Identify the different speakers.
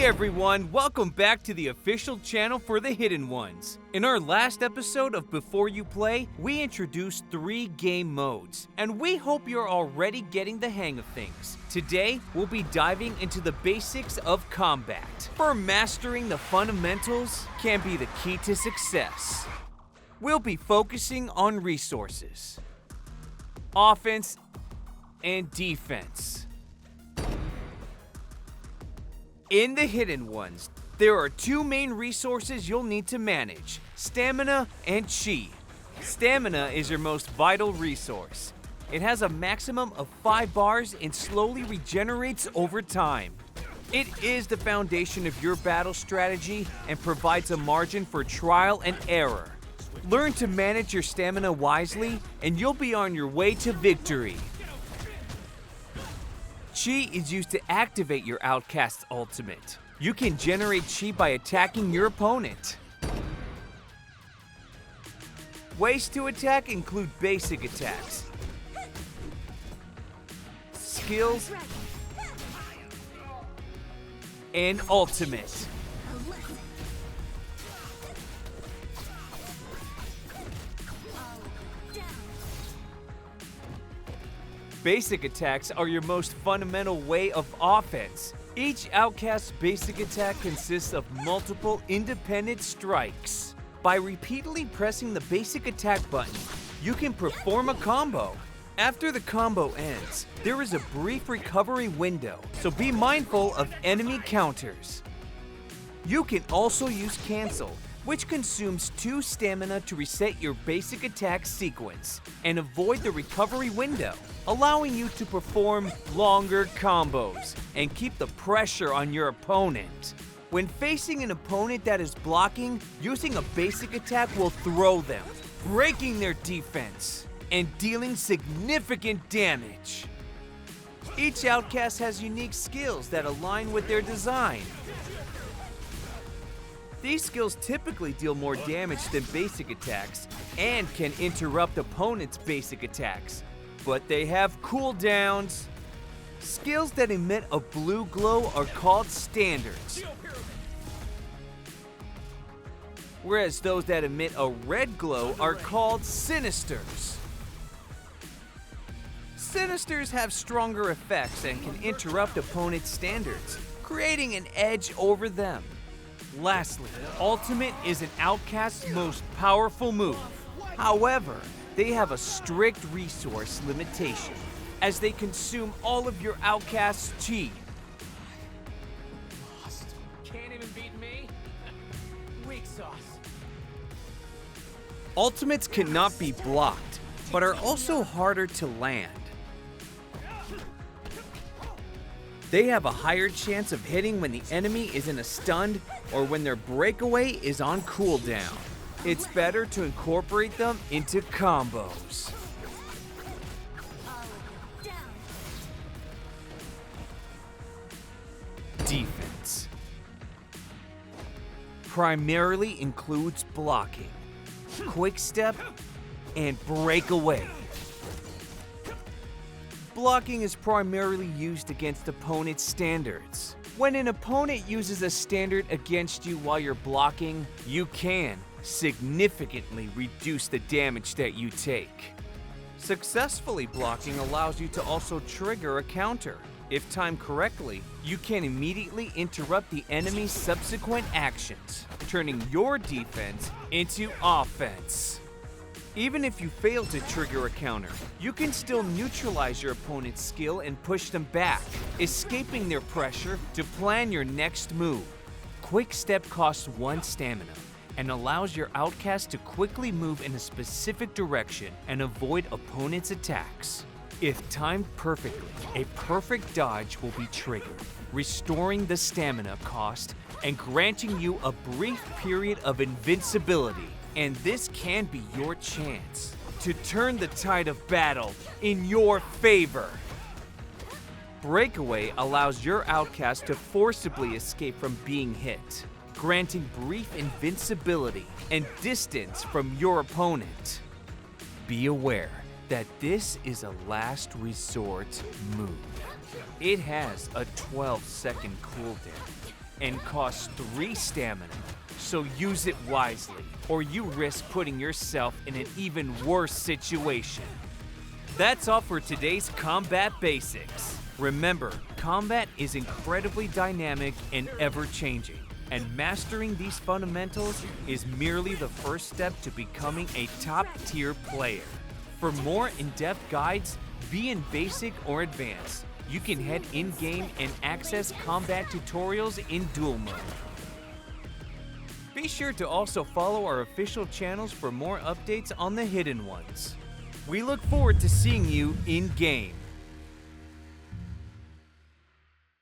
Speaker 1: Hey everyone, welcome back to the official channel for the Hidden Ones. In our last episode of Before You Play, we introduced 3 game modes, and we hope you're already getting the hang of things. Today, we'll be diving into the basics of combat, for mastering the fundamentals can be the key to success. We'll be focusing on resources, offense, and defense. In the Hidden Ones, there are 2 main resources you'll need to manage: stamina and chi. Stamina is your most vital resource. It has a maximum of 5 bars and slowly regenerates over time. It is the foundation of your battle strategy and provides a margin for trial and error. Learn to manage your stamina wisely, and you'll be on your way to victory. Chi is used to activate your Outcasts ultimate. You can generate chi by attacking your opponent. Ways to attack include basic attacks, skills, and ultimate. Basic attacks are your most fundamental way of offense. Each Outcast's basic attack consists of multiple independent strikes. By repeatedly pressing the basic attack button, you can perform a combo. After the combo ends, there is a brief recovery window, so be mindful of enemy counters. You can also use cancel, which consumes 2 stamina to reset your basic attack sequence and avoid the recovery window, allowing you to perform longer combos and keep the pressure on your opponent. When facing an opponent that is blocking, using a basic attack will throw them, breaking their defense and dealing significant damage. Each Outcast has unique skills that align with their design. These skills typically deal more damage than basic attacks and can interrupt opponents' basic attacks, but they have cooldowns. Skills that emit a blue glow are called standards, whereas those that emit a red glow are called sinisters. Sinisters have stronger effects and can interrupt opponents' standards, creating an edge over them. Lastly, ultimate is an Outcast's most powerful move. However, they have a strict resource limitation, as they consume all of your Outcast's chi.
Speaker 2: Lost. Can't even beat me? Weak sauce.
Speaker 1: Ultimates cannot be blocked, but are also harder to land. They have a higher chance of hitting when the enemy is in a stun or when their breakaway is on cooldown. It's better to incorporate them into combos. Defense primarily includes blocking, quick step, and breakaway. Blocking is primarily used against opponents' standards. When an opponent uses a standard against you while you're blocking, you can significantly reduce the damage that you take. Successfully blocking allows you to also trigger a counter. If timed correctly, you can immediately interrupt the enemy's subsequent actions, turning your defense into offense. Even if you fail to trigger a counter, you can still neutralize your opponent's skill and push them back, escaping their pressure to plan your next move. Quick Step costs 1 stamina and allows your Outcast to quickly move in a specific direction and avoid opponents' attacks. If timed perfectly, a perfect dodge will be triggered, restoring the stamina cost and granting you a brief period of invincibility. And this can be your chance to turn the tide of battle in your favor. Breakaway allows your Outcast to forcibly escape from being hit, granting brief invincibility and distance from your opponent. Be aware that this is a last resort move. It has a 12-second cooldown and costs 3 stamina. So use it wisely, or you risk putting yourself in an even worse situation. That's all for today's Combat Basics. Remember, combat is incredibly dynamic and ever-changing, and mastering these fundamentals is merely the first step to becoming a top-tier player. For more in-depth guides, be in Basic or Advanced. You can head in-game and access combat tutorials in dual mode. Be sure to also follow our official channels for more updates on the hidden ones. We look forward to seeing you in-game.